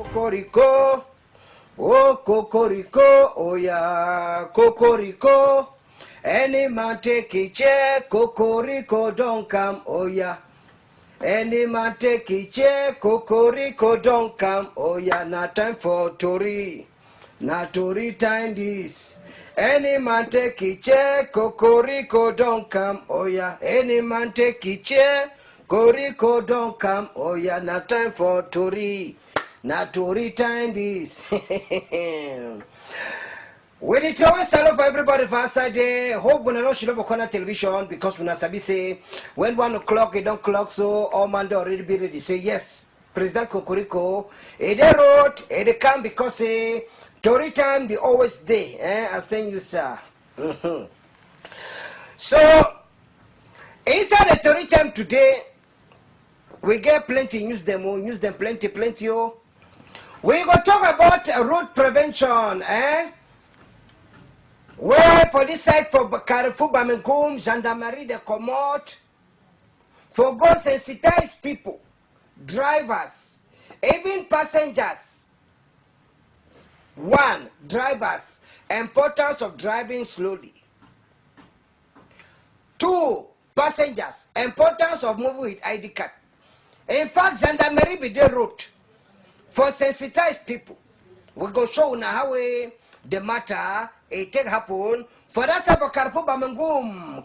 Kokoriko, oh Kokoriko, oh yeah, Kokoriko. Any man take a chair, Kokoriko don't come, oh yeah. Any man take a chair, Kokoriko don't come, oh yeah. Not time for Tory, not Tory time this. Any man take a chair, Kokoriko don't come, oh yeah. Any man take a chair, Kokoriko don't come, oh yeah. Not time for Tory, not Tory time this. We need to always hello for everybody for outside there. Hope we don't should have a television because we not sabi say when 1 o'clock it don't clock so all man do already be ready. Say yes, President Kokoriko. They wrote, they come because say Tory time be always there. I send you sir. So inside the Tory time today, we get plenty use them plenty. Oh. We go talk about road prevention. Where for this side for Carrefour Bamengum, Gendarmerie de Commode, for go sensitize people, drivers, even passengers. 1. Drivers, importance of driving slowly. 2. Passengers, importance of moving with ID card. In fact, Gendarmerie be the road for sensitize people. We go show now how the matter it take happen for that type of Carrefour Bamengum,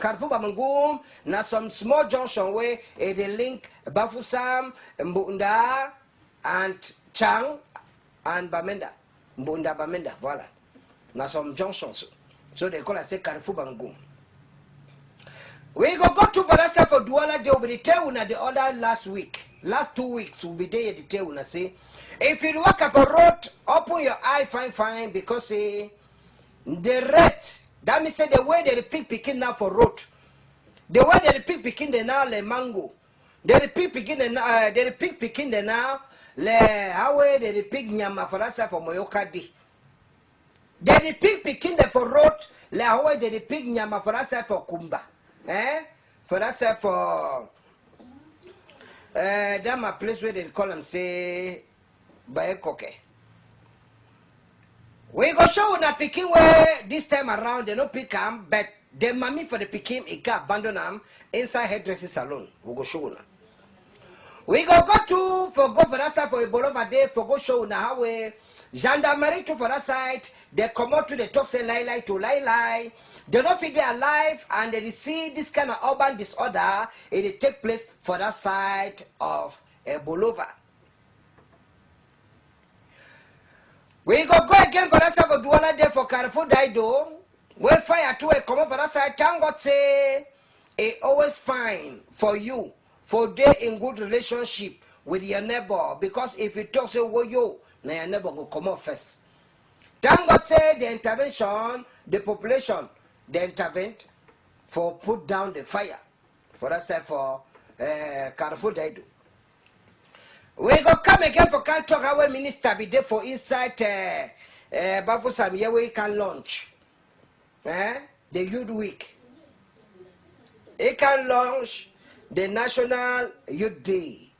na some small junction where they link Bafusam, Mbunda, and Chang, and Bamenda. Mbunda Bamenda, voila. Na some junctions. So they call it say Carrefour Bamengum. We go to Barasa for Douala, they will be tell the other last 2 weeks will be there the tell una say. If you walk up a road, open your eye, fine, because the rate, that means say the way they pick picking now for road, the way they pick picking the now le mango, they pick picking the now le how they pick nyama for us for Moyoka di. They pick picking the for road le how they pick nyama for us for Kumba, for us for that my place where they call them say. By Koke. We go show na picking where this time around they no pick them, but the mommy for the picking it can abandon them inside hairdressing salon. We go show na. We go to for that side for a bolova day for go show na how we Gendarmerie to for that side they come out to the talk say lie to lie. They don't feel they are alive and they see this kind of urban disorder it take place for that side of a bolova. We go again for us for Douala day for Carrefour Daido. We fire to a common for us. Thank God say it always fine for you for day in good relationship with your neighbor because if you talk say well yo, now your neighbor will come out first. Thank God say the intervention, the population, they intervene for put down the fire for us for Carrefour Daido. We go come again for can talk our minister be there for inside Bafusam here we can launch the youth week. He can launch the National Youth Day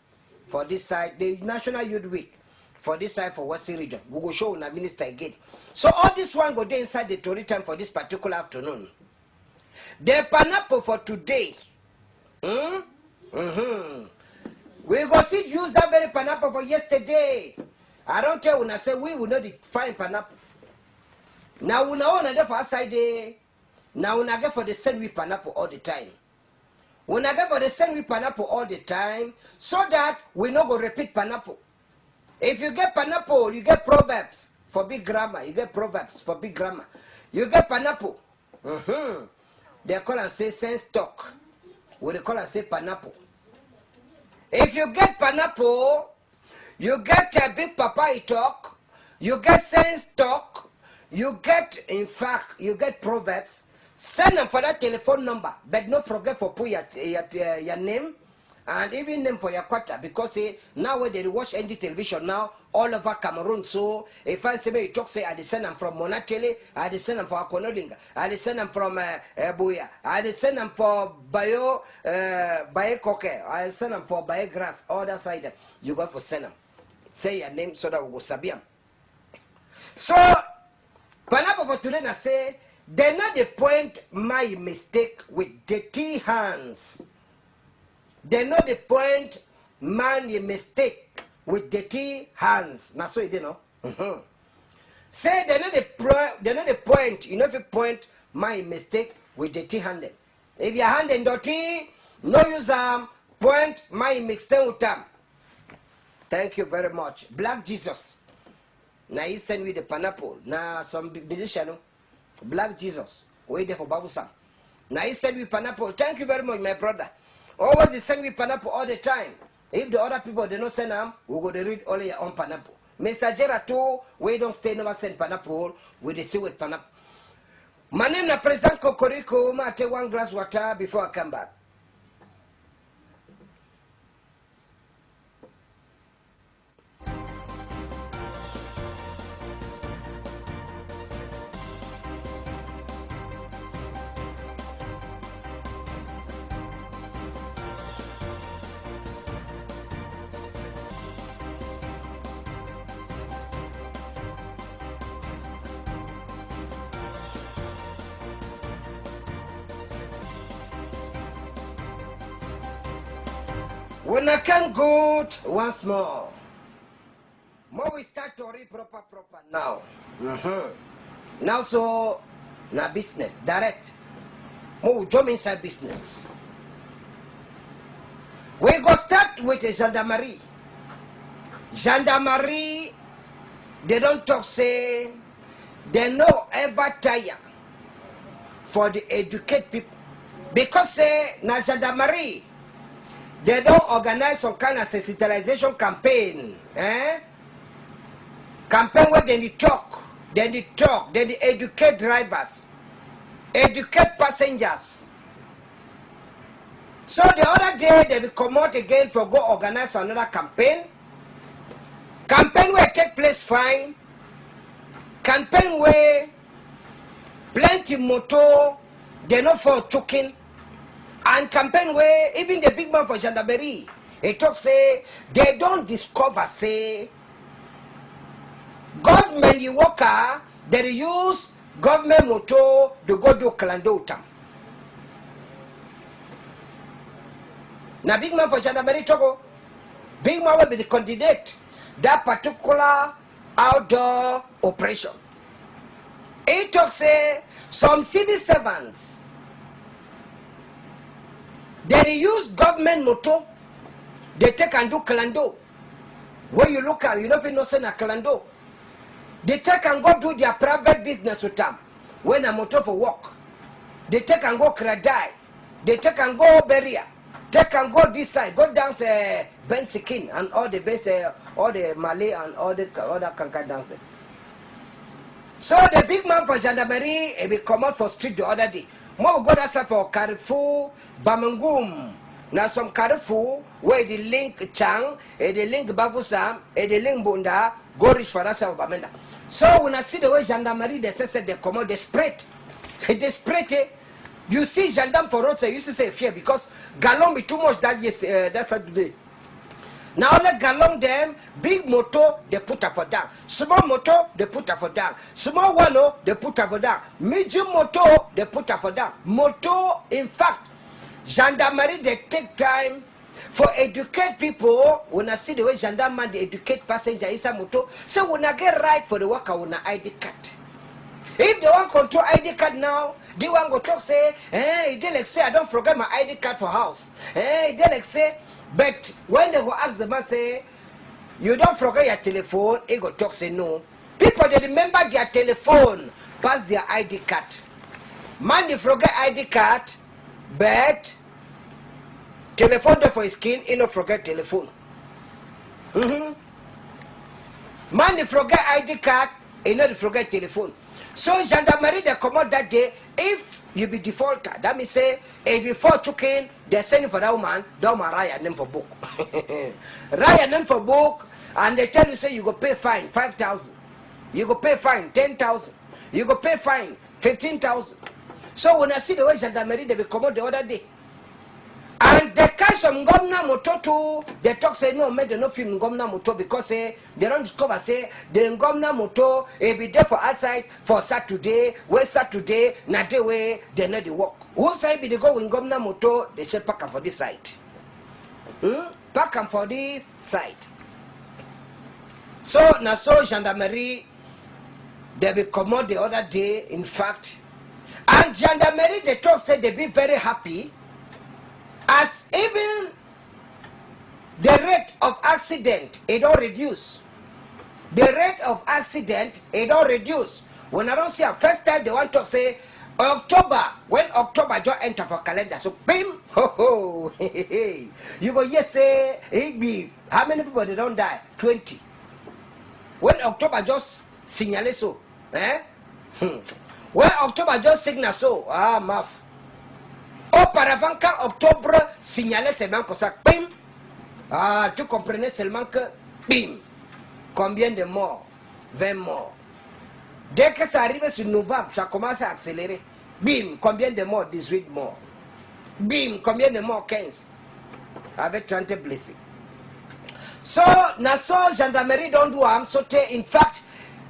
for this side, the National Youth Week for this side for Western region. We go show na minister again. So all this one go there inside the Tory time for this particular afternoon. The pineapple for today. We go see use that very pineapple for yesterday. I don't tell when I say we will not find pineapple. Now we know another for outside there. Now we get for the same with pineapple all the time. When I get for the same with pineapple all the time, so that we not go repeat pineapple. If you get pineapple, you get proverbs for big grammar. You get proverbs for big grammar. You get pineapple. They call and say sense talk. What they call and say pineapple. If you get pineapple, you get a big papaya talk, you get sense talk, you get, in fact, you get proverbs. Send them for that telephone number, but don't forget for put your name and even name for your quarter because now when they watch any television now all over Cameroon. So if I say me talk say I send them from Monatele, I send them for Akonolinga, I send them from Buya, I send them for Baye Koke, I send them for Baye Grass, all that side you got for send them. say your name so that we will sabiam. So, Pineapple for today, I say, they not the point my mistake with dirty hands. They not the point man your mistake with dirty hands. Now so you know. Say they not the point. You know if you point my mistake with dirty handed. If your hand in dirty, no use point my mistake with them. Thank you very much. Black Jesus. Now he send me the pineapple. Now some musician, Black Jesus. Wait there for Babu Sam. Now he send me pineapple. Thank you very much, my brother. Always they send me pineapple all the time. If the other people they don't send them, we go to read only your own pineapple. Mr. Gerard too, we don't stay never send pineapple. We see with pineapple. My name is President Kokoriko. I take one glass water before I come back. When I can go once more. More we start to read proper now. Now so na business direct. More we jump inside business. We go start with a gendarmerie. Gendarmerie, they don't talk say they no ever tire for the educate people. Because say na gendarmerie they don't organize some kind of sensitization campaign. Campaign where they talk, they educate drivers, educate passengers. So the other day they will come out again for go organize another campaign. Campaign where take place fine. Campaign where plenty motor, they not for choking. And campaign where even the big man for gendarmerie, he talk say they don't discover say government you worker they use government motor to go do Kalando Tam. Now big man for gendarmerie talk, big man will be the candidate that particular outdoor operation. He talk say some civil servants they use government motor, they take and do Kalando. When you look at, you don't even know say na Kalando. They take and go do their private business with them. When a motor for work, they take and go Kradai, they take and go Beria, take and go this side, go dance Bensikin and all the all the Malay and all the other Kankai dance there. So the big man for gendarmerie, he will come out for street the other day. More go that's for Carrefour, Bamangum. Now some Carrefour where the link Chang, the link Babusam, the link Bunda, go reach for us of Bamenda. So when I see the way gendarmerie they say they come out desperate. Desperate. You see gendarme for roads, I used to say fear because gallon be too much that yes that's today. Now let galong them, big motor, they put up for down. Small motor, they put up for down. Small one, they put up for down. Medium motor, they put up for down. Motor, in fact, gendarmerie, they take time for educate people. When I see the way gendarme, they educate passenger inside motor. So when I get right for the worker, when I ID card. If they want control ID card now, they want to talk say, hey, they like say, I don't forget my ID card for house. Hey, they like say, but when they go ask the man say, you don't forget your telephone, he go talk say no. People they remember their telephone, pass their ID card. Man they forget ID card, but telephone there for his skin, he no forget telephone. Man they forget ID card, he no forget telephone. So gendarmerie they come out that day, if you be defaulter, that means say, if you fall chicken, they send for that woman, write your name for book. Write your name for book, and they tell you, say, you go pay fine 5,000. You go pay fine 10,000. You go pay fine 15,000. So when I see the way gendarmerie, they will come out the other day. And they catch some from Ngomna Moto to they talk say no, make they no film Ngomna Moto because they don't discover say the Ngomna Moto be there for outside for Saturday, where Saturday, na the way they know the work. Who side be they go with Ngomna Moto, they say pack for this side. Pack for this side. So na so gendarmerie they be come out the other day, in fact. And gendarmerie they talk say they be very happy as even the rate of accident it don't reduce. The rate of accident it don't reduce. When I don't see a first time they want to say October, when October just enter for calendar, so bim, ho ho, you go yes say it be how many people they don't die? 20. When October just signal so, when October just signal so, maf. Auparavant quand Octobre signalait seulement comme ça, bim, tu comprenais seulement que bim, combien de morts? 20 morts. Dès que ça arrive sur novembre, ça commence à accélérer. Bim, combien de morts? 18 morts. Bim, combien de morts? 15. Avec 30 blessés. So, Nassau gendarmerie don't do harm. So, in fact,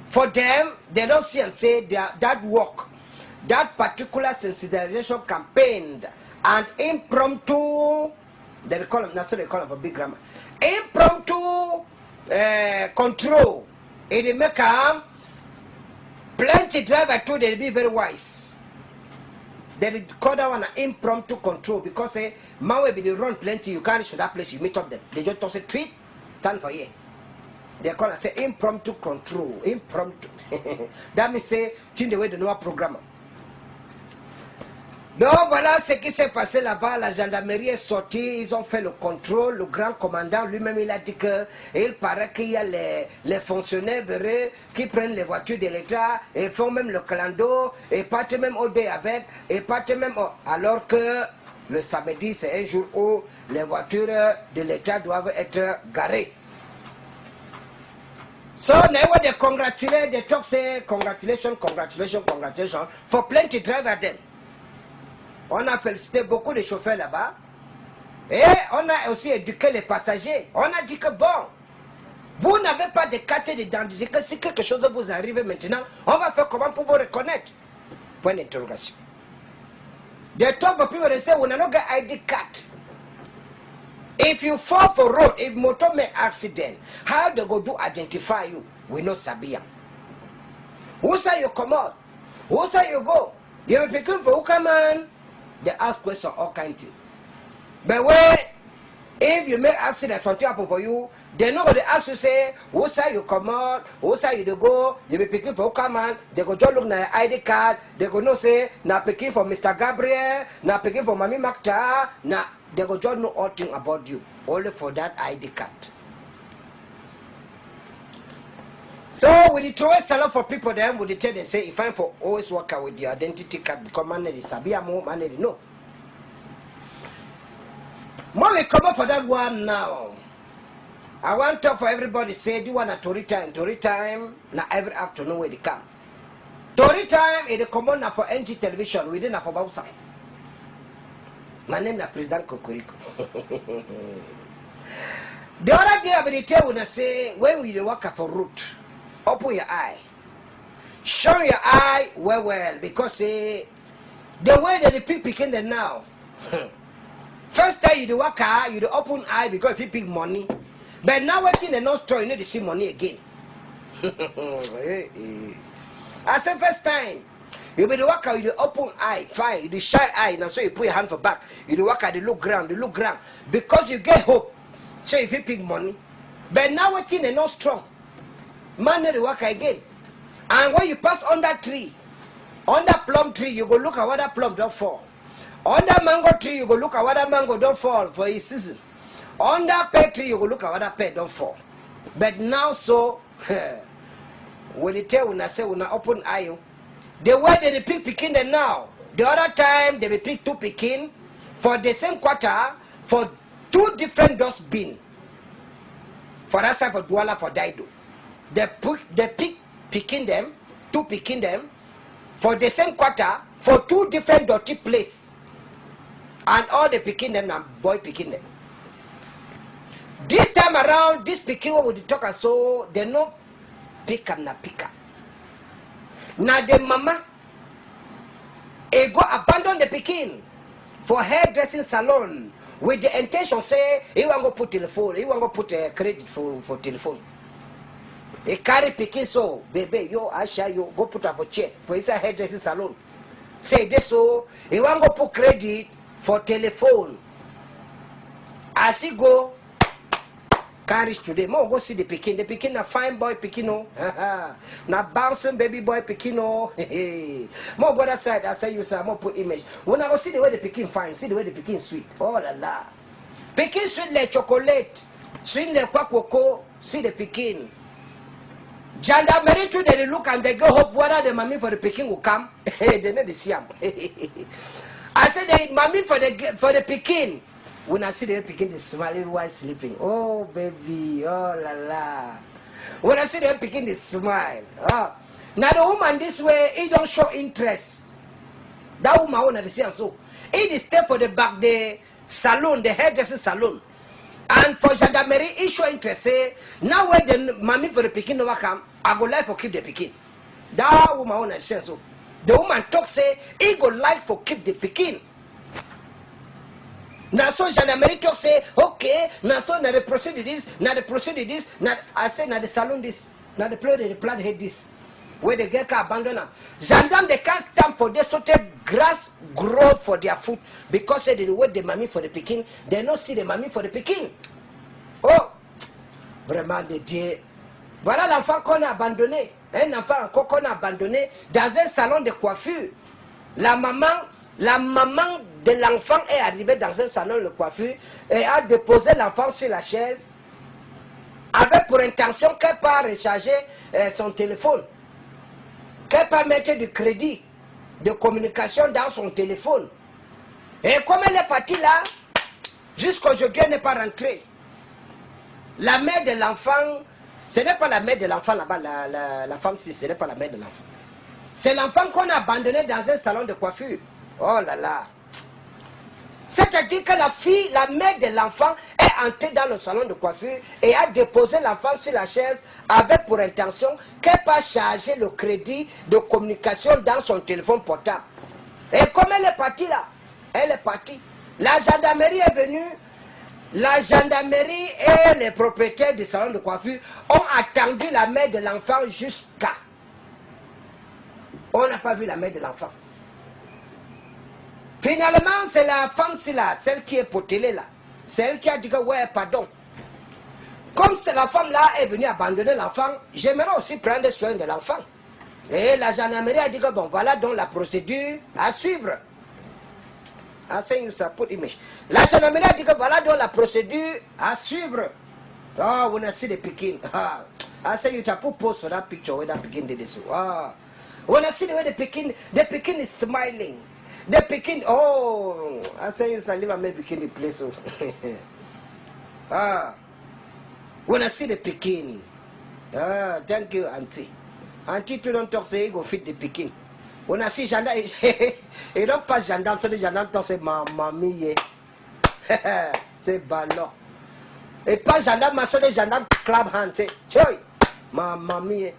for them, they don't see and say that work, that particular sensitization campaign and impromptu, they call them, that's what they call them for big grammar, impromptu control. It make plenty driver too, they be very wise. They call that one an impromptu control because man will be they run plenty, you can't reach to that place, you meet up them. They just toss a tweet, stand for here. They call it say impromptu control. Impromptu. That means say change the way the nouveau programme. Donc voilà ce qui s'est passé là-bas. La gendarmerie est sortie, ils ont fait le contrôle. Le grand commandant lui-même il a dit que il paraît qu'il y a les fonctionnaires véreux qui prennent les voitures de l'État et font même le clando et partent même au dé avec et partent même alors que le samedi c'est un jour où les voitures de l'État doivent être garées. So now they congratulate, they talk say congratulations for plenty driver them. On a félicité beaucoup de chauffeurs là-bas. Et on a aussi éduqué les passagers. On a dit que bon, vous n'avez pas de carte d'identité, que si quelque chose vous arrive maintenant, on va faire comment pour vous reconnaître? Point d'interrogation. They talk for people, they say, we no get ID card. If you fall for road, if motor make accident, how they go do identify you? We know Sabian. Who say you come out? Who say you go? You be picking for who come on? They ask questions all kind of things. But when if you make accident, something happen for you, they know what they ask you say, who say you come out, who say you go, you be picking for who come on, they go just look na your ID card, they go no say, na picking for Mr. Gabriel, na picking for Mami Makta, na they go just know all things about you, only for that ID card. So with the throw salon for people then would tell them say if I'm for always work out with your identity card because man is Sabiamo, man is no. More we come up for that one now. I want to talk for everybody say do one at Tory time now every afternoon where they come. Tory time is the common now for NG television within a for Bausa. My name is President Kokoriko. The other day I will tell when I say when we work for route. Open your eye. Show your eye well because the way that the people picking them now. First time you do work eye, you do open eye because if you pick money. But now what in the no store, you need to see money again. I said first time. You be the worker, you do open eye, fine, you do shy eye, now so you put your hand for back. You do worker, you look ground. Because you get hope. So if you pick money. But now what in the no strong. Man the worker again. And when you pass on that tree, on that plum tree, you go look at what that plum don't fall. On that mango tree, you go look at what that mango don't fall for his season. On that pear tree, you go look at what that pear don't fall. But now so, when you tell when I say when I open eye, the way they pick picking them now, the other time they pick two picking for the same quarter for two different dustbin. For that side for Douala for Daido. They pick picking them, two picking them, for the same quarter, for two different dirty places. And all the picking them and boy picking them. This time around, this pikin with the talker so they no pick up na pick up. Now the mama go abandon the pikin for hairdressing salon with the intention say he want go put telephone, he want go put credit for telephone. He carry pikin so baby yo Asha yo go put her for chair for inside hairdressing salon. Say this so he want go put credit for telephone. As he go carriage today, more go see the pikin a fine boy pikin no, na bouncing baby boy pikin no. More go that side, I say you say more put image. When I go see the way the pikin fine, see the way the pikin sweet. Oh la la, pikin sweet like chocolate, sweet like cocoa. See the pikin. Gendarmerie too they look and they go hope whether the mommy for the pikin will come. They know the siam. I said the mommy for the pikin. When I see the pikin, they smiling while sleeping. Oh, baby, oh, la, la. When I see the pikin, they smile. Oh. Now, the woman this way, he don't show interest. That woman, when I see so, he stay for the back, the salon, the hairdressing salon. And for gendarmerie, he show interest. Say, now when the mommy for the pikin no come, I go like for keep the pikin. That woman, when I see so, the woman talk, say, he go like for keep the pikin. Now so gendarmerie talk say, okay, now so now the procedure this, now the procedure this, now I say now the salon this, now the plan head this. Where the girl can abandon them. Gendarme they can't stand for this sort of grass grow for their food because they wait the mommy for the pikin, they don't see the mommy for the pikin. Oh, vraiment de Dieu. Voilà l'enfant qu'on a abandonné, un enfant encore qu'on a abandonné dans un salon de coiffure. La maman de l'enfant est arrivée dans un salon de coiffure et a déposé l'enfant sur la chaise avec pour intention qu'elle pas recharger son téléphone, qu'elle pas mettre du crédit de communication dans son téléphone. Et comme elle est partie là, jusqu'aujourd'hui elle n'est pas rentrée. La mère de l'enfant, ce n'est pas la mère de l'enfant là-bas, la femme si ce n'est pas la mère de l'enfant. C'est l'enfant qu'on a abandonné dans un salon de coiffure. Oh là là. C'est-à-dire que la mère de l'enfant est entrée dans le salon de coiffure et a déposé l'enfant sur la chaise avec pour intention qu'elle pas charger le crédit de communication dans son téléphone portable. Et comme elle est partie là, elle est partie. La gendarmerie est venue. La gendarmerie et les propriétaires du salon de coiffure ont attendu la mère de l'enfant jusqu'à. On n'a pas vu la mère de l'enfant. Finalement, c'est la femme, c'est là, celle qui est potelée là. Celle qui a dit que ouais, pardon. Comme la femme là est venue abandonner l'enfant, j'aimerais aussi prendre soin de l'enfant. Et la gendarmerie a dit que bon, voilà donc la procédure à suivre. La gendarmerie a dit que voilà donc la procédure à suivre. Oh, when I see the Pekin. I say you have put post for that picture where that Pekin did this. When I see the way the Pekin is smiling. The Pekin, oh, I say you shall leave and make Pekin the place. When I see the Pekin, thank you, Auntie. Auntie, tu don't talk, say, go fit the Pekin. When I see gendarme, il don't pass gendarme, so the gendarme talk, say, mamie, c'est ballon. Et pas gendarme, so the gendarme clap hand, say, choy, mamie.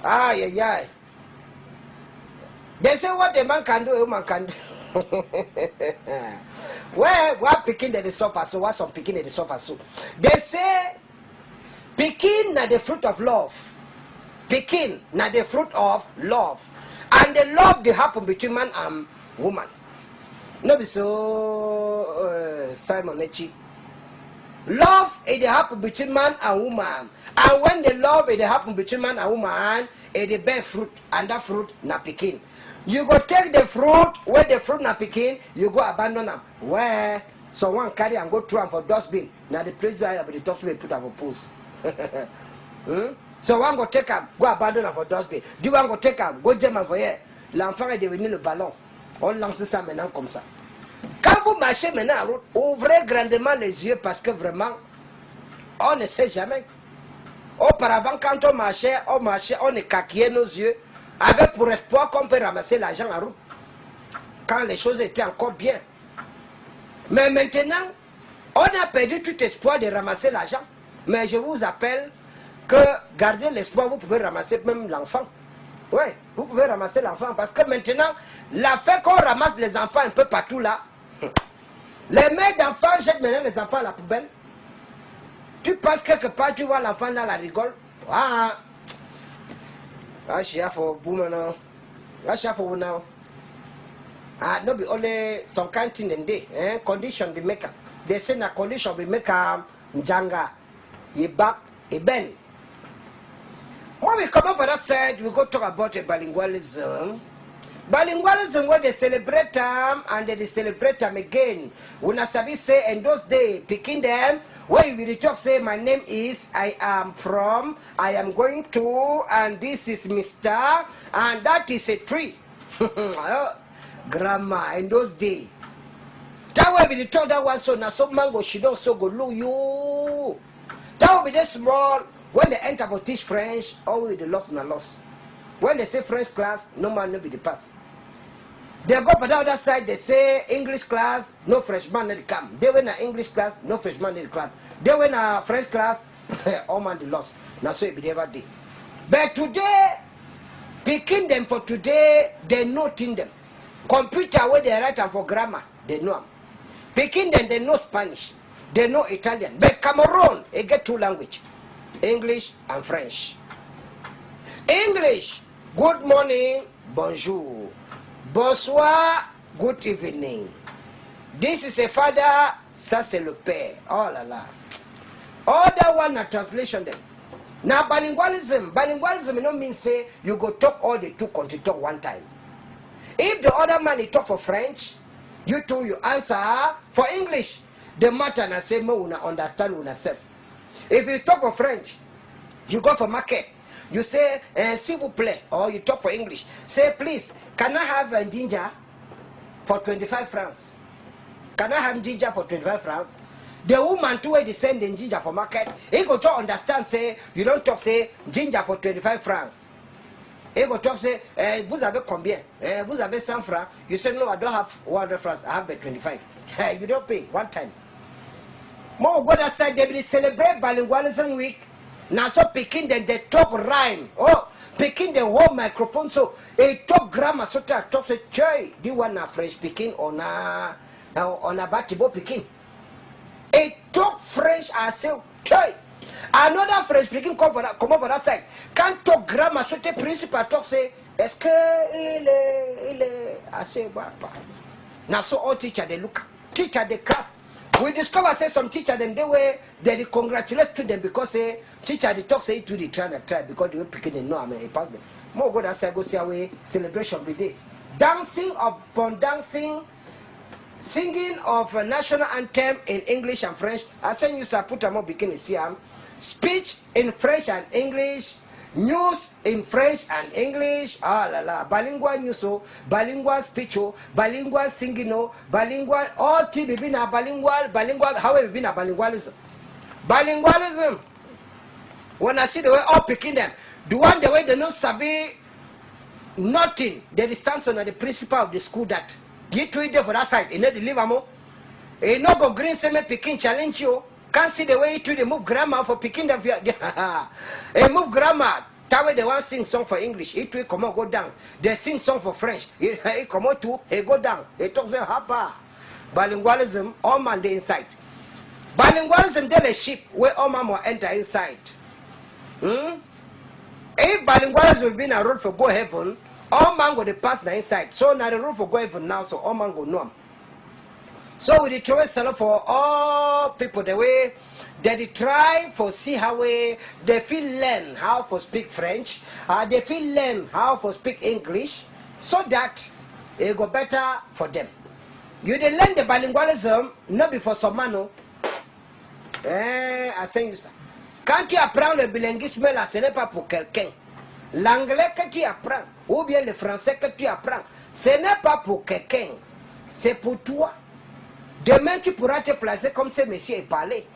Aye, aye, aye. They say what the man can do, a woman can do. What picking that they suffer so, what some picking that they suffer so. They say, picking na the fruit of love. Picking na the fruit of love. And the love they happen between man and woman. No be so, Simon Echi. Love it happen between man and woman. And when the love it happen between man and woman, it bear fruit. And that fruit na picking. You go take the fruit, where the fruit na picking, you go abandon them. Where someone carry and go through them for dustbin. Now the place where the dustbin put them for post. So one go take them, go abandon them for dustbin. Do one go take them, go jam them for here. L'enfant est devenu le ballon. On lance ça maintenant comme ça. Quand vous marchez maintenant, ouvrez grandement les yeux parce que vraiment, on ne sait jamais. Auparavant, quand on marchait, on écaquillait nos yeux. Avec pour espoir qu'on peut ramasser l'argent en route. Quand les choses étaient encore bien. Mais maintenant, On a perdu tout espoir de ramasser l'argent. Mais je vous appelle que gardez l'espoir, vous pouvez ramasser même l'enfant. Oui, vous pouvez ramasser l'enfant. Parce que maintenant, la fait qu'on ramasse les enfants un peu partout là, les mères d'enfants jettent maintenant les enfants à la poubelle. Tu passes quelque part, tu vois l'enfant dans la rigole. Ah, for woman. For now. Ah, no be only some kind thing in there. Condition be maker. They say na condition be maker njanga. Ye back, ye bend. When we come over that side, we go talk about bilingualism. Bilingualism where they celebrate them and they celebrate them again. When I say in those days, picking them, where you will talk say my name is, I am from, I am going to, and this is Mr. and that is a tree. Grammar in those days. That way we talk that one so now some mango she don't so go look you. That will be the small when they enter for teach French, always the loss and a loss. When they say French class, no man no be the pass. They go for the other side, they say English class, no freshman need come. They went a English class, no freshman need come. They went a French class, all man the loss. Now so it be every day. But today, picking them for today, they not in them. Computer where they write them for grammar, they know them. Picking them, they know Spanish, they know Italian. But Cameroon, they get two languages, English and French. English, good morning, bonjour. Bonsoir, good evening. This is a father, ça c'est le père. Oh la la. All that one a translation them. Now bilingualism no mean say you go talk all the two country talk one time. If the other man he talk for French, you two you answer for English. The matter and say me una understand una self. If you talk for French, you go for market. You say, s'il vous plaît, or you talk for English. Say, please, can I have a ginger for 25 francs? Can I have ginger for 25 francs? The woman too they send the ginger for market. He go to understand, say, you don't talk, say, ginger for 25 francs. He go talk, say, vous avez combien? Vous avez 100 francs? You say, no, I don't have 100 francs, I have 25. You don't pay one time. More go that side, they will celebrate bilingualism week. Now so picking them they talk rhyme. Oh, picking the whole microphone so they talk grammar so talk say choy. The one a French picking on a batibo picking. They talk French as say choy. Another French picking come over that side. Can't talk grammar so the principal talk say est-ce que il est assez papa. Now so all teacher they look, teacher they clap. We discover say some teacher them they congratulate to them because say teacher they talk say to the try because they were picking the no I mean pass them. More go that side go see away celebration be day. Dancing upon dancing, singing of a national anthem in English and French. I send you put them up bikini Siam. Speech in French and English, news in French and English, ah la la, bilingual news, bilingual speech, bilingual singing, bilingual, all three be been a bilingual, how have been a bilingualism? Bilingualism, when I see the way all picking them, the one the way they know sabi nothing, they stand on the principle of the school that you tweet there for that side, you know the live amo, you know go green seme picking challenge you. Can't see the way they move grammar for picking them. They move grammar. That way they want to sing song for English. It will come out go dance. They sing song for French. It come out too. They go dance. They talk say hapa. Bilingualism. All man they inside. Bilingualism they a ship where all man will enter inside. If bilingualism will be in a road for go heaven, all man go to pass the inside. So now the road for go heaven now. So all man go know. So we try for all people the way they try for see how they feel learn how to speak French, they feel learn how to speak English, so that it go better for them. You they learn the bilingualism not before some man. I say you ça. Quand tu apprends le bilinguisme là, ce n'est pas pour quelqu'un. L'anglais que tu apprends ou bien le français que tu apprends, ce n'est pas pour quelqu'un, c'est pour toi. Demain, tu pourras te placer comme ce monsieur est parlé.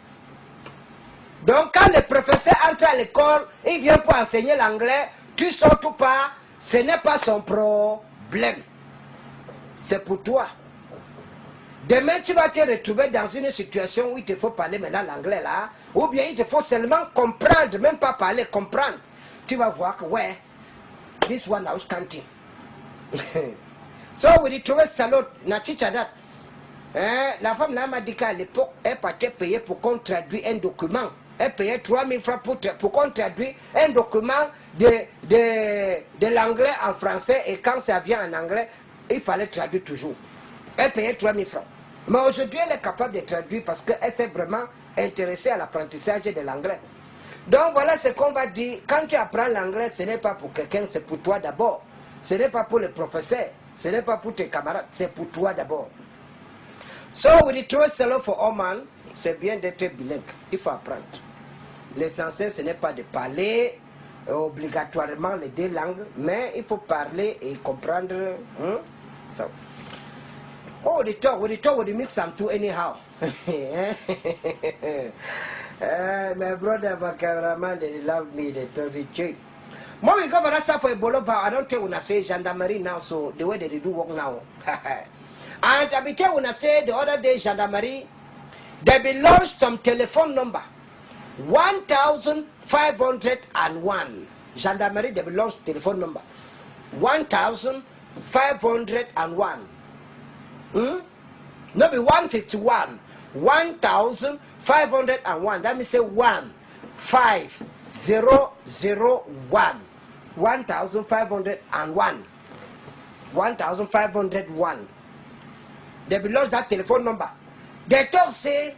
Donc, quand le professeur entre à l'école, il vient pour enseigner l'anglais, tu sors tout pas, ce n'est pas son problème. C'est pour toi. Demain, tu vas te retrouver dans une situation où il te faut parler maintenant l'anglais là, ou bien il te faut seulement comprendre, même pas parler, comprendre. Tu vas voir que, ouais, this one I was counting. So, we trouver salaud, na chichadat. La femme m'a dit qu'à l'époque, elle partait payer pour qu'on traduise un document. Elle payait 3000 francs pour qu'on traduise un document de l'anglais en français, et quand ça vient en anglais, il fallait traduire toujours. Elle payait 3000 francs. Mais aujourd'hui, elle est capable de traduire parce qu'elle s'est vraiment intéressée à l'apprentissage de l'anglais. Donc voilà ce qu'on va dire. Quand tu apprends l'anglais, ce n'est pas pour quelqu'un, c'est pour toi d'abord. Ce n'est pas pour le professeur, ce n'est pas pour tes camarades, c'est pour toi d'abord. So, with the true solo for all man, c'est bien d'être bilingue. Il faut apprendre. L'essentiel, ce n'est pas de parler obligatoirement les deux langues, mais il faut parler et comprendre. So. Oh, we talk, we mix them too anyhow. My brother, my cameraman, they love me, they tell me cheap. When we go for that stuff for Bolova, I don't tell when I say gendarmerie now, so the way they do work now. And I be tell when I say the other day gendarmerie, they be launched some telephone number. 1501. Gendarmerie, they be launched telephone number. 1501. No be 151. 1501. That means say 15001. 1501. 1501. They belong that telephone number. They talk say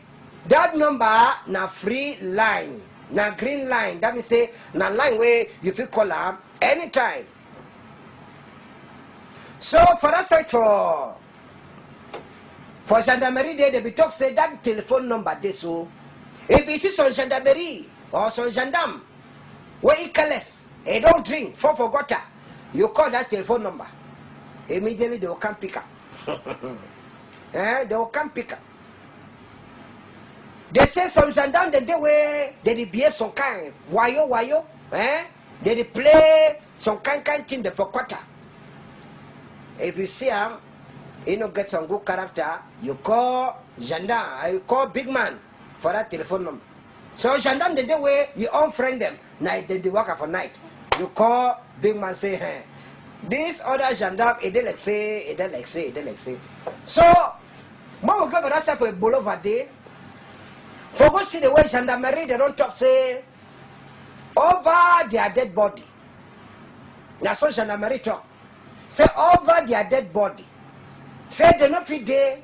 that number na free line, na green line. That means say na line where you fit call am anytime. So for us side for gendarmerie they be talk say that telephone number they so if you see some gendarmerie or some gendarme where he careless, he don't drink, forgot her, you call that telephone number. Immediately they will come pick up. They will come pick up. They say some gendarmes the way they behave some kind wayo, they play some kind thing the forgot her. If you see him, you know get some good character, you call gendarme, you call big man for that telephone number. So gendarme the way you unfriend them, night they work for night. You call big man say, hey, this other gendarme, it like say. So when we go to that side for a Boulevard day, for go see the way gendarmerie, they don't talk say over their dead body. That's what gendarmerie talk. Say over their dead body. Say they not fit there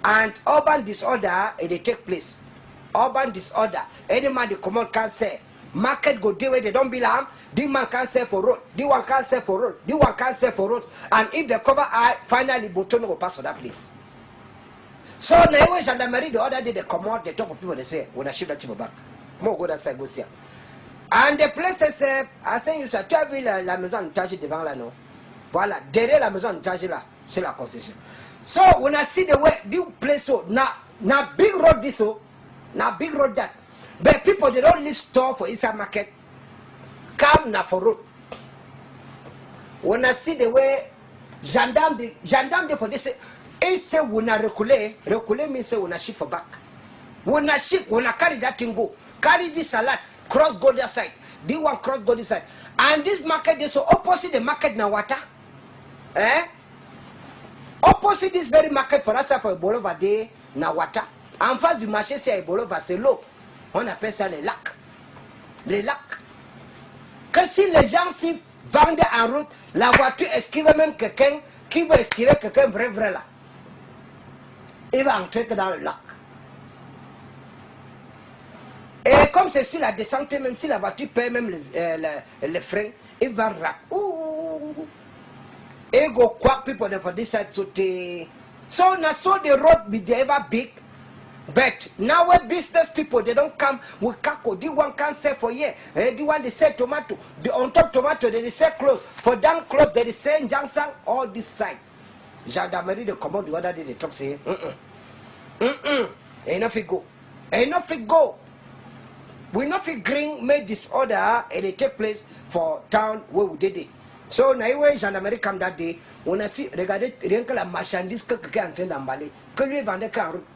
and urban disorder they take place. Urban disorder. Any man they come out can say market go there where they don't belong. This man can't sell for road. This one can't sell for road. This one can't sell for road. And if they cover eye, finally Botono will pass for that place. So now when gendarmerie the other day they come out, they talk of people, they say, when I shoot that you back. More go that side, go see. And the place say, I say you say, tu as vu la maison entachée devant là, non? Voilà, derrière la maison entachée là, c'est la concession. So when I see the way this place so now big road this so, now big road that. But people they don't leave store for inside market. Come now for road. When I see the way gendarme for this it say when I reculer means say when I shift for back. When I shift, when I carry that thing go, carry this salad, cross go that side. This one cross go this side. And this market is so opposite the market na water. Opposite this very market for us for Boulevard day na water. En face du marché c'est Boulevard c'est l'eau. On appelle ça les lacs. Les lacs. Que si les gens s'y vendent en route, la voiture esquive même quelqu'un qui va esquiver quelqu'un vrai là. Il va entrer que dans le lac. Et comme c'est sur la descente, même si la voiture paie même le frein, il va rap. Et go quack people for this side so now so the road be ever big. But now when business people they don't come with kako, the one can't sell for year. The one they sell tomato, the on top tomato they sell clothes. For down clothes they sell Johnson all this side. Gendarmerie they come out the other day they talk say enough it go. Enough it go. We not fit green make disorder and they take place for town where we did it. So, naïwe gendarmerie comme that day, on a si, regardez rien que la marchandise que quelqu'un est en train d'emballer, que lui vendait qu'en route.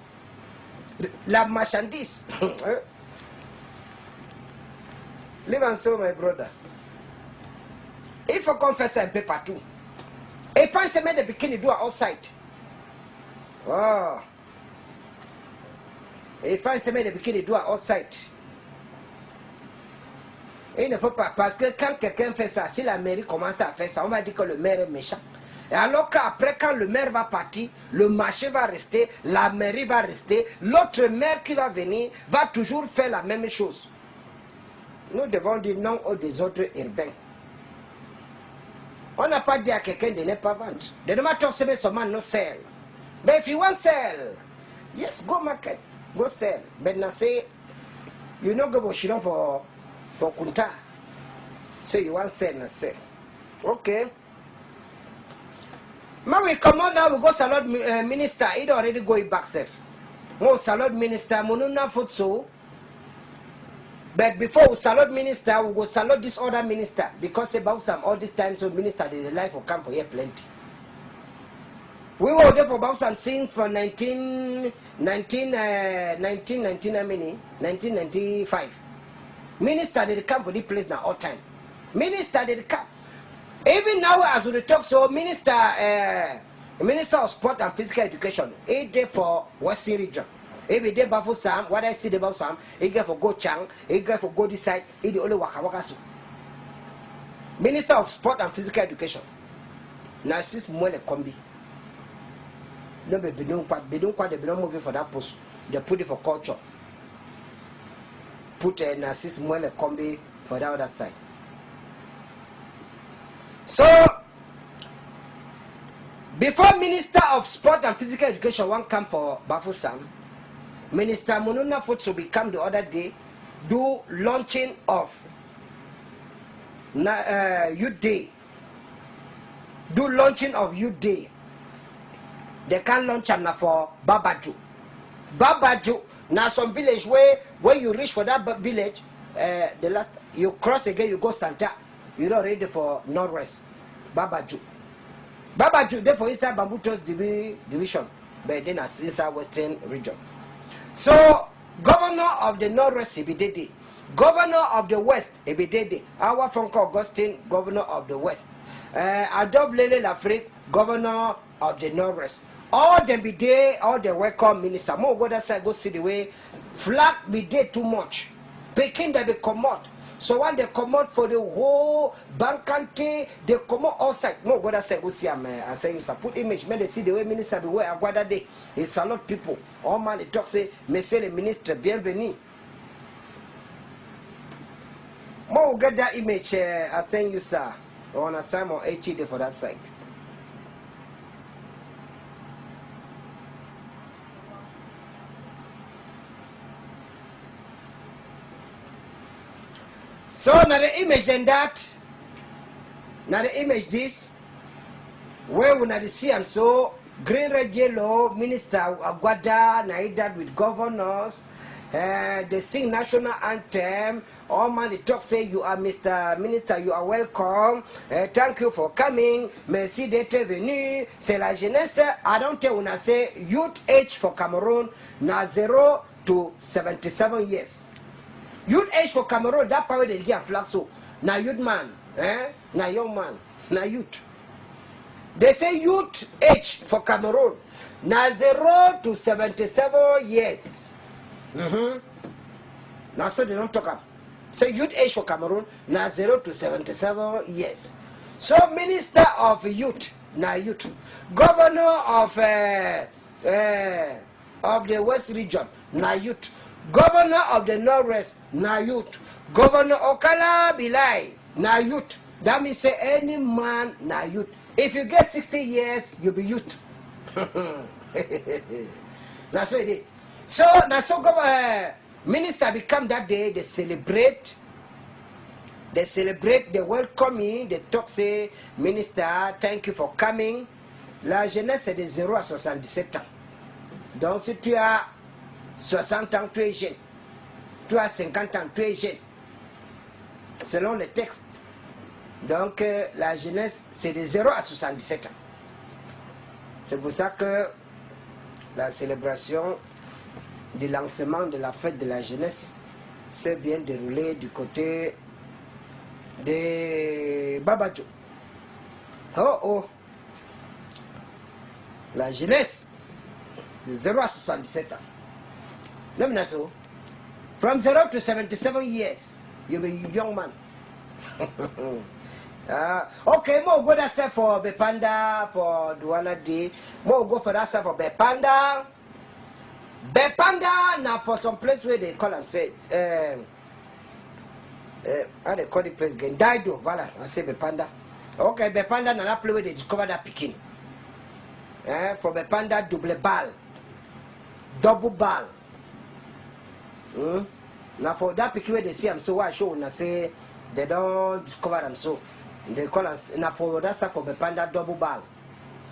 La marchandise. Live and so, my brother. Il faut qu'on fasse ça un peu partout. Et quand se met des bikinis doigts outside. Oh. Et quand se met des bikinis doigts outside. Et il ne faut pas, parce que quand quelqu'un fait ça, si la mairie commence à faire ça, on va dire que le maire est méchant. Et alors qu'après, quand le maire va partir, le marché va rester, la mairie va rester, l'autre maire qui va venir va toujours faire la même chose. Nous devons dire non aux désordres urbains. On n'a pas dit à quelqu'un de ne pas vendre. The no matter say someone no sell. But if you want sell, yes, go market, go sell. But now say you no go Boshidon for Kunta. So you want sell, na sell. Okay. Now we come on now, we go salad minister. He already going back safe. Mo salad minister, monuna foot so. But before we salute minister, we go salute this other minister. Because about some all this time, so minister, the life will come for here plenty. We were there for about some since for 1995. Minister, they come for this place now all time. Minister, they come. Even now, as we talk, so minister of sport and physical education, he there for Western region. Every day, Bafo Sam, what I see about Sam, he get for go Chang, he get for go this side, he the only waka so. Minister of Sport and Physical Education. Narcisse Mwele Kombi. No, be don't quite they don't move for that post. They put it for culture. Put Narcisse Mwele Kombi for the other side. So, before Minister of Sport and Physical Education one come for Bafo Sam, Minister Monuna Futsu become the other day, do launching of Youth Day. Do launching of Youth Day. They can launch them for Babaju. Babaju, now some village where when you reach for that village, the last you cross again, you go Santa. You're not ready for Northwest. Babaju. Babaju, therefore inside Bambuto's division, but then as inside Western region. So, governor of the Northwest, Ebidede. Governor of the West, Ebidede. Our Franco Augustine, governor of the West. Adobe Lele Lafrique, governor of the Northwest. All them be there, all the welcome minister. More go that side, go see the way. Flag be there too much. Peking they be commode. So when they come out for the whole bankante, they come out outside. No, God said, go see I say you put image. When they see the way minister be where Aguada day, it's a lot of people. All man they talk say, Monsieur le ministre, bienvenue. More get that image. I send you sir on a Simon HD for that site. So now the image then that, now the image this, where we now see and so green red yellow minister Aguada Naidad with governors, they sing national anthem. All man they talk say you are Mr. Minister, you are welcome. Thank you for coming. Merci d'être venu. C'est la jeunesse. I don't tell when I say youth age for Cameroon na 0 to 77 years. Youth age for Cameroon, that power they give a flag so. Now youth man, now young man, now youth. They say youth age for Cameroon, now 0 to 77 years. Now so they don't talk up. Say youth age for Cameroon, now 0 to 77 years. So Minister of Youth, now youth. Governor of the West Region, now youth. Governor of the Northwest, na youth. Governor Okala Bilai, na youth. That means say any man na youth. If you get 60 years, you be youth. That's so it is. So minister become that day, they celebrate, they welcome me, they talk say, minister, thank you for coming. La jeunesse est de 0 à 77 ans. Donc si tu as 60 ans, tu es jeune. Tu as 50 ans, tu es jeune. Selon le texte. Donc la jeunesse, c'est de 0 à 77 ans. C'est pour ça que la célébration du lancement de la fête de la jeunesse s'est bien déroulée du côté de Babadjo. Oh oh, la jeunesse de 0 à 77 ans. Let me know. From 0 to 77 years, you'll be a young man. Okay, more go that set for Bepanda for Douala Day. More go for that set for Bepanda. Bepanda now for some place where they call them say how they call the place again? Daido, voilà, I say Bepanda. Okay, Bepanda now that place where they discover that picking. For Bepanda double ball. Double ball. Now for that picking where they see them so I show and I say they don't discover them so. They call us now for that side for the panda double ball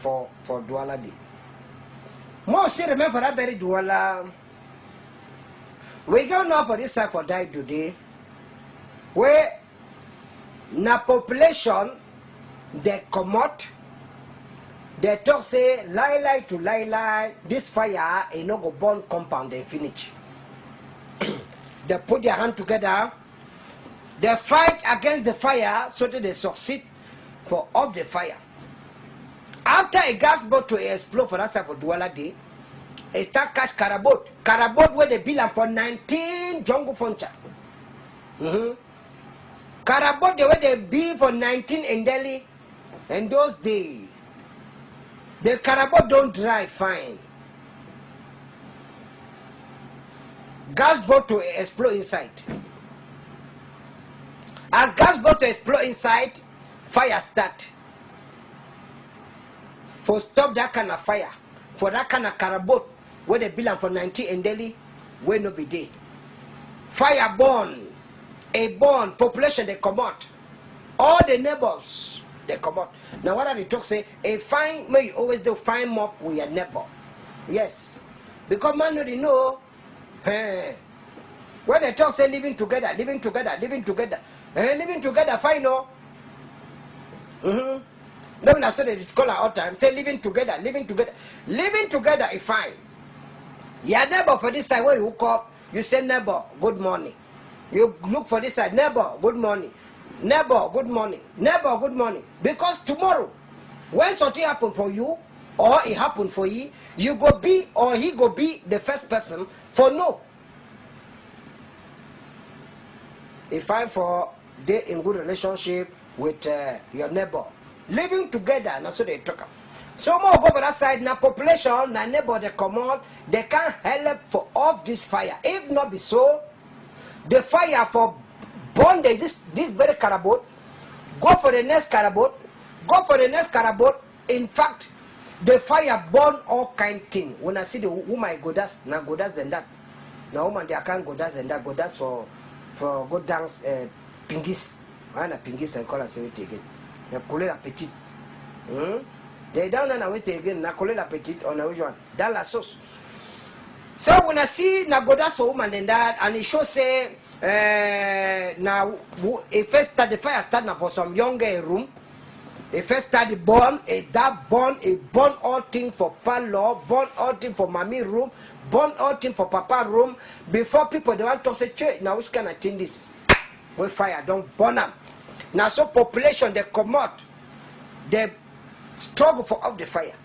for Douala Day. More say remember that very Douala. We go now for this side for die today. Where na population they come out, they talk say lie to lie, this fire ain't no go burn compound they finish. They put their hand together. They fight against the fire so that they succeed for off the fire. After a gas boat to explode for that side for Douala Day, they start catch carabot. Carabot where they build for 19 jungle funcha. Carabot the way they build for 19 in Delhi. And those days, the carabot don't dry fine. Gas boat to explode inside. As gas boat to explode inside, fire start. For stop that kind of fire, for that kind of carabot, where they build for 90 in Delhi, where no be day. Fire burn, a burn, population they come out. All the neighbors, they come out. Now what are they talk say? A fine, may you always do fine mob with your neighbor. Yes. Because man already know, when they talk say living together, living together, fine, no? Let me say they call all time. Say living together is fine. Your neighbor for this side when you wake up, you say neighbor, good morning. You look for this side, neighbor, good morning. Neighbor, good morning. Neighbor, good morning. Because tomorrow, when something happen for you, or it happen for you, you go be or he go be the first person for no. If I'm for they in good relationship with your neighbor, living together, and that's what they talk about. So more go over that side, now population, now neighbor they come out, they can't help for off this fire. If not be so, the fire for burn this very carabot, go for the next carabot, in fact, the fire burn all kind thing. When I see the woman godas, now godas than that. Now woman they can't godas and that godas for go dance pingis. And a pingis and call us it again. They call it a petite. They down and away again, na call it a petite on a one. That la sauce. So when I see na godas for woman and that, and it shows say now if first start the fire start now for some younger room. If first start the burn, burn all thing for parlor, burn all thing for mommy room, burn all thing for papa room. Before people they want to say, church, now which kind of thing this? With fire, don't burn them. Now so population they come out, they struggle for off the fire.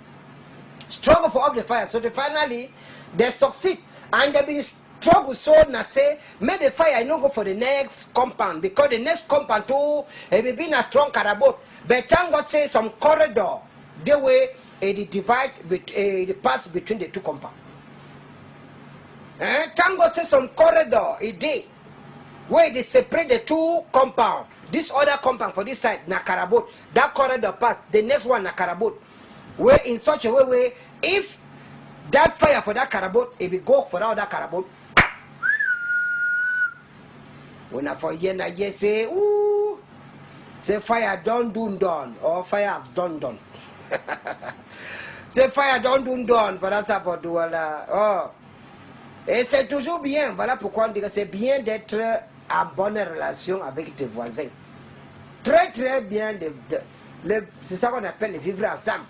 So they finally they succeed and they be struggle so na say make the fire no go for the next compound because the next compound too it will be a strong carabot. But thank God say some corridor the way it divide the pass between the two compounds. Thank God say some corridor it did where they separate the two compound. This other compound for this side na carabot. That corridor pass the next one na carabot. Where in such a way if that fire for that carabot it will go for that other carabot. When I for year na year say, ooh, say fire don't do done or fire has done. Say fire don't do done for that ça pour Douala. Oh, et c'est toujours bien. Voilà pourquoi on dit que c'est bien d'être en bonne relation avec tes voisins. très très bien. C'est ça qu'on appelle le vivre ensemble.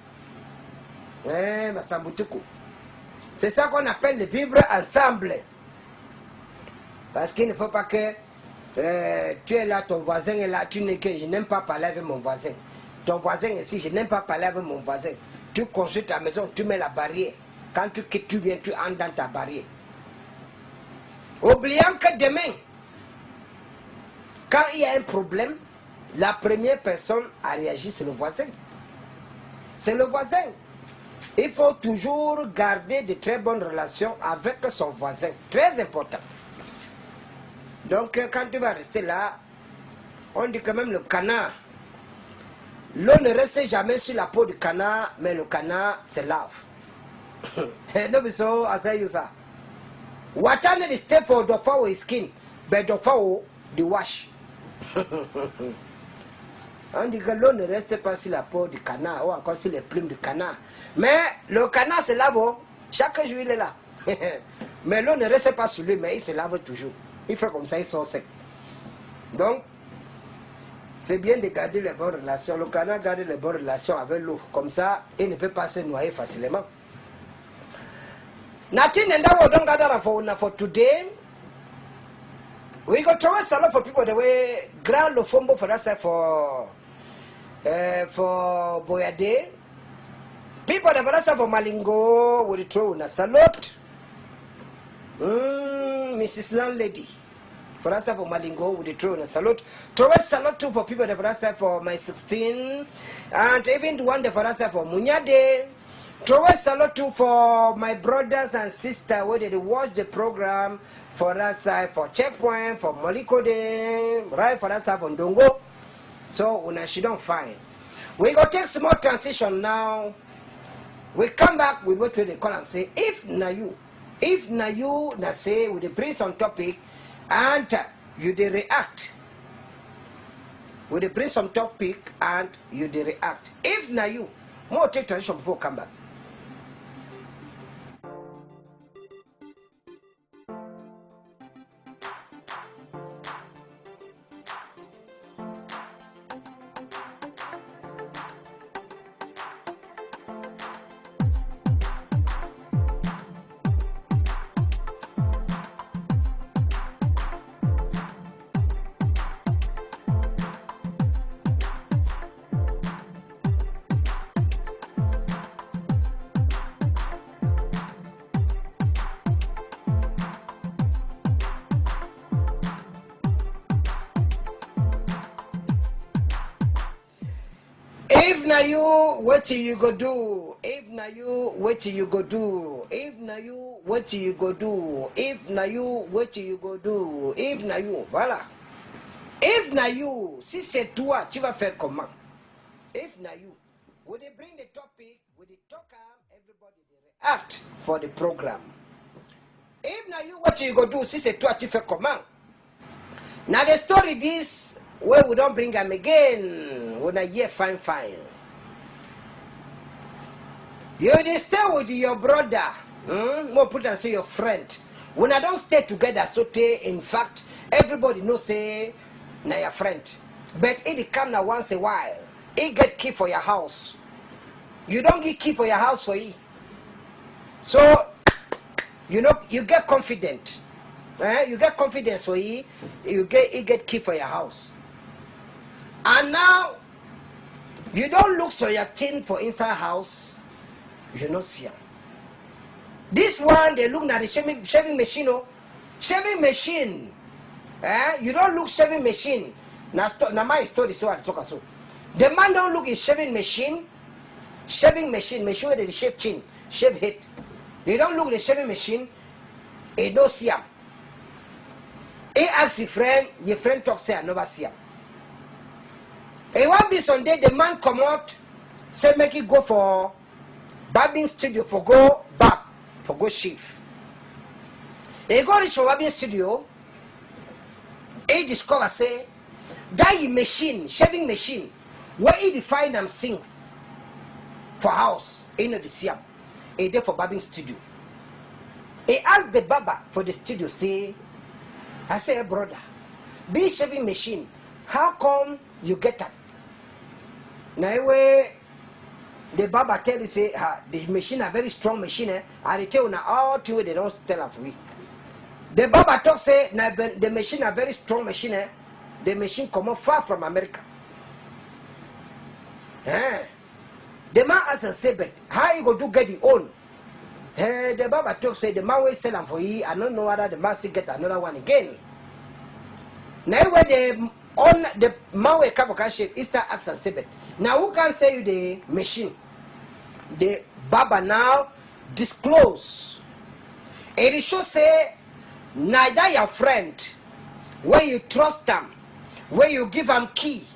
C'est ça qu'on appelle le vivre ensemble. Parce qu'il ne faut pas que tu es là, ton voisin est là, tu n'es que je n'aime pas parler avec mon voisin. Ton voisin est ici, je n'aime pas parler avec mon voisin. Tu construis ta maison, tu mets la barrière. Quand tu quittes, tu viens, tu entres dans ta barrière. Oubliant que demain, quand il y a un problème, la première personne à réagir, c'est le voisin. C'est le voisin. Il faut toujours garder de très bonnes relations avec son voisin. Très important. Donc, quand tu vas rester là, on dit que même le canard, l'eau ne reste jamais sur la peau du canard, mais le canard se lave. No, so I say you sir. Water need to stay for the fowl skin, but the fowl the wash. On dit que l'eau ne reste pas sur la peau du canard ou encore sur les plumes du canard. Mais le canard se lave, chaque jour il est là. Mais l'eau ne reste pas sur lui, mais il se lave toujours. Il fait comme ça, il sort sec. Donc, c'est bien de garder les bonnes relations. Le canard garde les bonnes relations avec l'eau. Comme ça, il ne peut pas se noyer facilement. Nothing and that we don't gather for today. We got to rest a lot for people the way Grand Lofombo for us for Boyade. People that for us for Malingo will throw a salute. Mrs. Landlady. For us for Malingo with the throne a salute. Throw a salute too for people that for us for my 16 and even the one that for us for Munyade. Throw a salute too for my brothers and sisters who did watch the program for us for Checkpoint, for Molikode, right for us for Ndongo. So when she don't find. We go take some more transition now. We come back with what they call and say, if na you na say with the bring some topic and you dey react. With the bring some topic and you dey react. If na you, more take transition before we come back. If na you, what you go do? If na you, what you go do? If na you, what you go do? If na you, what you go do? If na you, voilà. If na you, si c'est toi, tu vas faire comment? If na you, would they bring the topic, would they talk, everybody they react for the program? If na you, what you go do? Si c'est toi, tu fais comment? Now the story this. Where we don't bring them again, when I hear fine. You stay with your brother, more put and say your friend. When I don't stay together, so in fact, everybody knows say, na your friend. But it come now once a while, it get key for your house. You don't get key for your house for it. So, you know, you get confident. You get confidence for it, you get key for your house. And now, you don't look so your thing for inside house, you don't see them. This one, they look at the shaving machine. Shaving machine. You don't look shaving machine. Now my story so I talk so. The man don't look his shaving machine where they shave chin, shave head. They don't look the shaving machine, they don't see them. He asks your friend talk say I never see him. And one be Sunday, the man come out, say make it go for barbing studio for go back, for go shave. He go reach for barbing studio, he discover say, that machine, shaving machine, where he define them things for house, he know the see he there for barbing studio. He asked the barber for the studio, say, I say, hey, brother, this shaving machine, how come you get them. Now way the Baba tell you say the machine a very strong machine, and they tell you now all two they don't tell us we. The Baba talk say now the machine a very strong machine, the machine come far from America. The man has a say, but how you go to get the own? The Baba talk say the man will sell them for you. I don't know whether the man will get another one again. Now where the man will come and shape, Easter acts and say, but now who can say you the machine? The Baba now disclose. It should say neither your friend, where you trust them, where you give them key,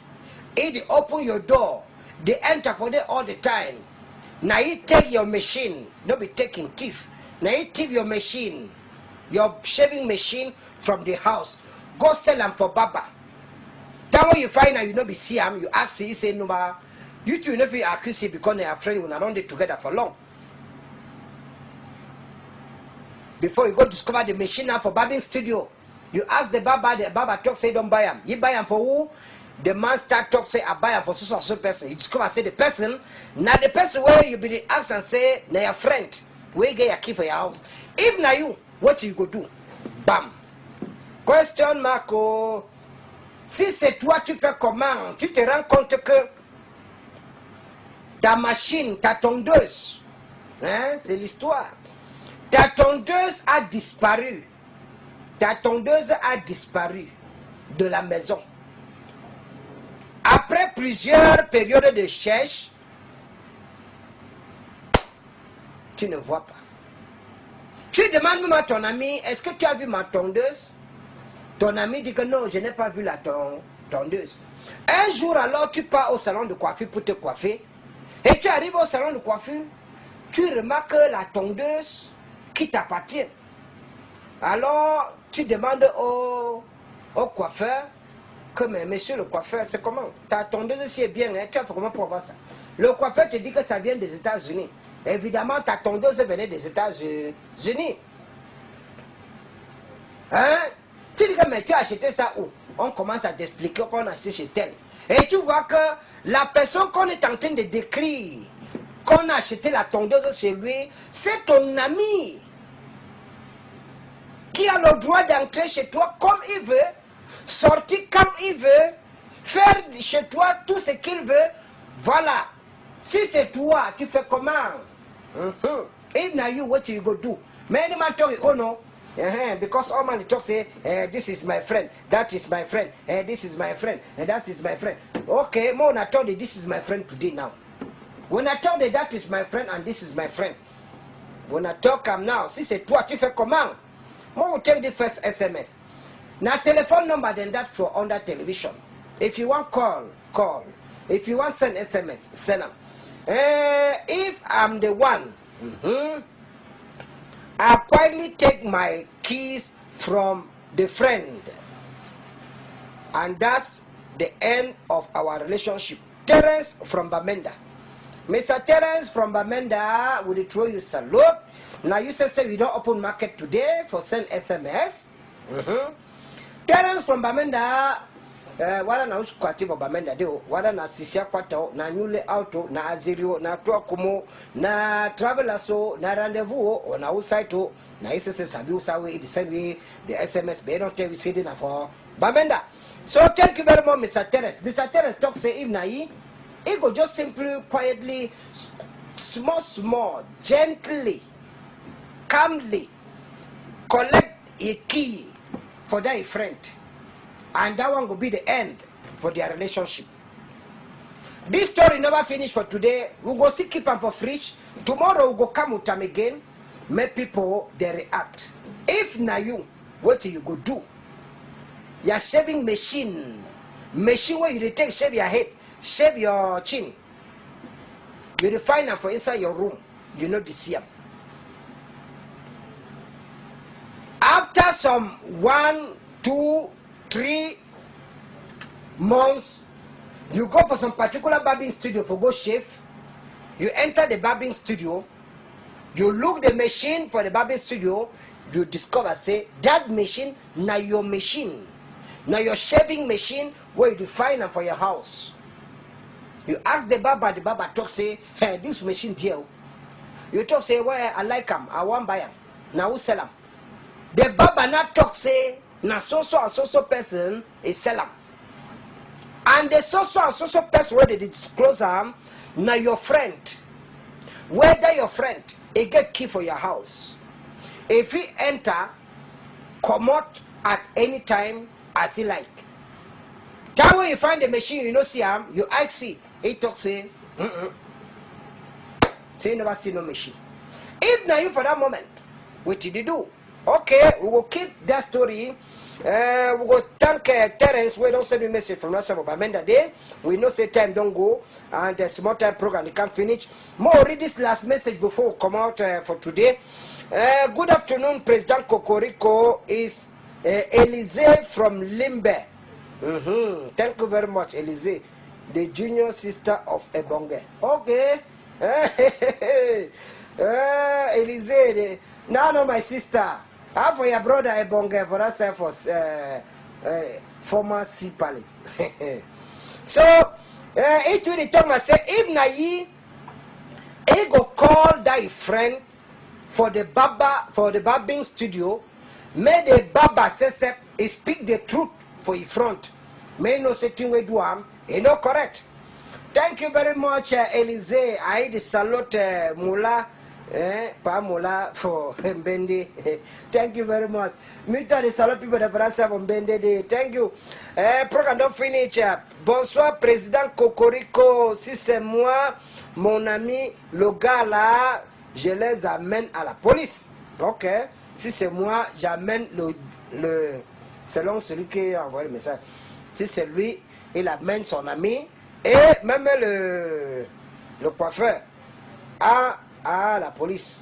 it open your door. They enter for them all the time. Now you take your machine, don't be taking thief. Now you thief your machine, your shaving machine from the house. Go sell them for Baba. That way you find out you don't be see them, you ask you say no ma. You two never accuse because they are friends when I don't they together for long. Before you go discover the machine now for barbing studio, you ask the Baba talk say don't buy them. You buy them for who? The man start talk say I buy them for so person. You discover say the person, now the person where you be the ask and say na your friend, where you get your key for your house. If na you, what you go do? Bam. Question Marco. Si c'est toi tu fais comment, tu te rends compte que ta machine, ta tondeuse, hein, c'est l'histoire. Ta tondeuse a disparu. Ta tondeuse a disparu de la maison. Après plusieurs périodes de cherche, tu ne vois pas. Tu demandes même à ton ami, est-ce que tu as vu ma tondeuse? Ton ami dit que non, je n'ai pas vu la tondeuse. Un jour alors, tu pars au salon de coiffure pour te coiffer. Et tu arrives au salon de coiffure, tu remarques la tondeuse qui t'appartient. Alors, tu demandes au coiffeur que, mais monsieur le coiffeur, c'est comment? Ta tondeuse ici est bien, hein? Tu as fait comment pour voir ça? Le coiffeur te dit que ça vient des États-Unis. Évidemment, ta tondeuse venait des États-Unis. Hein? Tu dis que mais tu as acheté ça où? On commence à t'expliquer qu'on a acheté chez tel. Et tu vois que la personne qu'on est en train de décrire, qu'on a acheté la tondeuse chez lui, c'est ton ami qui a le droit d'entrer chez toi comme il veut, sortir comme il veut, faire chez toi tout ce qu'il veut. Voilà. Si c'est toi, tu fais comment? If now you, what you go do? Many man tell you, oh no. Because all man talk say, this is my friend, that is my friend, this is my friend, and that is my friend. Okay, more I told you this is my friend today now. When I told you that is my friend and this is my friend, when I talk now, si c'est toi, tu fais comment? More will take the first SMS. Now telephone number than that for under television. If you want call, call. If you want send SMS, send them. If I'm the one, I quietly take my keys from the friend, and that's the end of our relationship. Terence from Bamenda. Mr. Terence from Bamenda, would throw you salute. Now you say we don't open market today for send SMS. Terence from Bamenda, wala na usikwati wa Bamenda deo, wala na sisia kwata, na nyule auto, na azirio, na tuakumo, na travelaso, na rendezvous, na usaito, na isese sabi usawe, the same way, the SMS, they don't tell you feeding for Bamenda. So thank you very much, Mr. Terence. Mr. Terence talk say if na he go just simply, quietly, small, gently, calmly, collect a key for that friend. And that one will be the end for their relationship. This story never finished for today. We'll go see keep them for fridge. Tomorrow we'll go come with them again. Make people they react. If na you, what you go do? Your shaving machine where you take shave your head, shave your chin. You refine them for inside your room. You know the CM. After some 1, 2, 3 months, you go for some particular barbing studio for go shave. You enter the barbing studio, you look the machine for the barbing studio, you discover say that machine na your machine. Now your shaving machine where you define them for your house. You ask the Baba talk say, hey, this machine deal. You talk say, well, I like them, I want buy them. Now who sell them? The Baba not talk say, now so person is sell them. And the so person where they disclose them, now your friend. Whether your friend, he get key for your house. If he enter, come out at any time as he like. That way you find the machine, you know see him, you ask see, he talk say, say you never see no machine. If now you for that moment, what did you do? Okay, we will keep that story. We will thank Terence. We don't send a message from us about Bamenda Day. We know say time don't go and the small time program they can't finish. More read this last message before we come out for today. Good afternoon, President Kokoriko is Elise from Limbe. Thank you very much, Elise, the junior sister of Ebonge. Okay. Elise, no, my sister. How for your brother Ebonge for us for former Sea Palace. So it will tell me say if na ye he go call that friend for the barbing studio, may the Baba say speak the truth for in front. May no setting we do he no correct. Thank you very much, Elise. I salute Mula. Pamula for Mbende. Thank you very much. Me too, a lot of people that from Mbende Day. Thank you. Program don't finish. Bonsoir, Président Kokoriko. Si c'est moi, mon ami Logala, je les amène à la police. Ok. Si c'est moi, j'amène le selon celui qui a envoyé le message. Si c'est lui, il amène son ami et même le coiffeur à la police.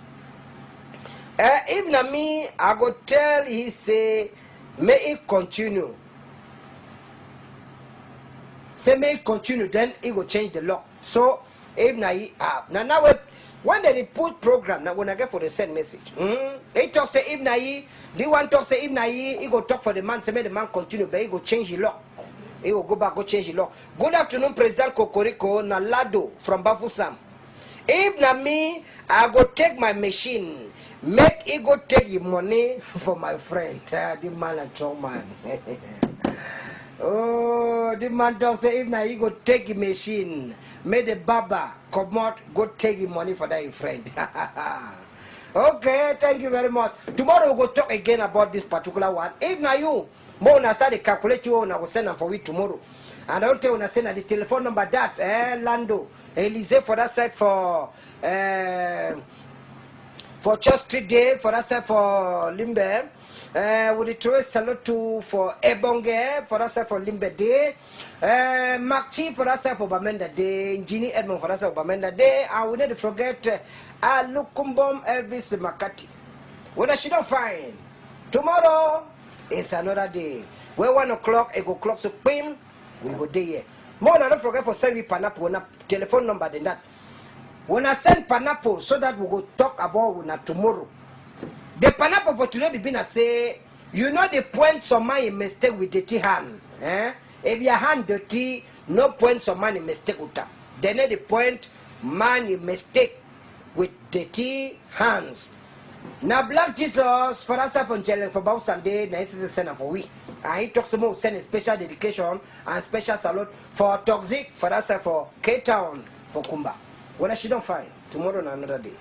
If na me, I go tell he say, may it continue. Say may it continue, then he go change the law. So if na he now when they put program, now when I get for the send message, they talk say if na he, they want to say if na he go talk for the man, say may the man continue, but he go change the law. He will go back, go change the law. Good afternoon, President Kokoriko, Nalado from Bafusam. If na me, I go take my machine, make it go take your money for my friend. The man a strong man. Oh, the man don't say if na he go take your machine, make the Baba come out, go take your money for that your friend. Okay, thank you very much. Tomorrow we'll go talk again about this particular one. If na you, more na start to calculate you, I will send them for you tomorrow. And I don't tell you, I send the telephone number that, Lando, Elise for that side for Church Street Day, for that side for Limbe. With the choice salute to for Ebonge, for that side for Limbe Day. Makchi for that side for Bamenda Day. Gini Edmond for that side for Bamenda Day. And we need to forget Alukumbom Elvis Makati. What she don't find. Tomorrow is another day. Where 1 o'clock, it go clock so bim. We go there. More than don't forget for send me pineapple on a telephone number than that. When I send pineapple so that we go talk about when tomorrow. The pineapple for today be I say, you know the point some man in mistake with dirty hand. If your hand dirty, no point some man in mistake with that. Then the point man in mistake with dirty hands. Now Black Jesus for us from challenge for about Sunday, nice is a send for we. And he talks about send a special dedication and special salute for Toxic for us for K-Town for Kumba. What I should don't find tomorrow and another day.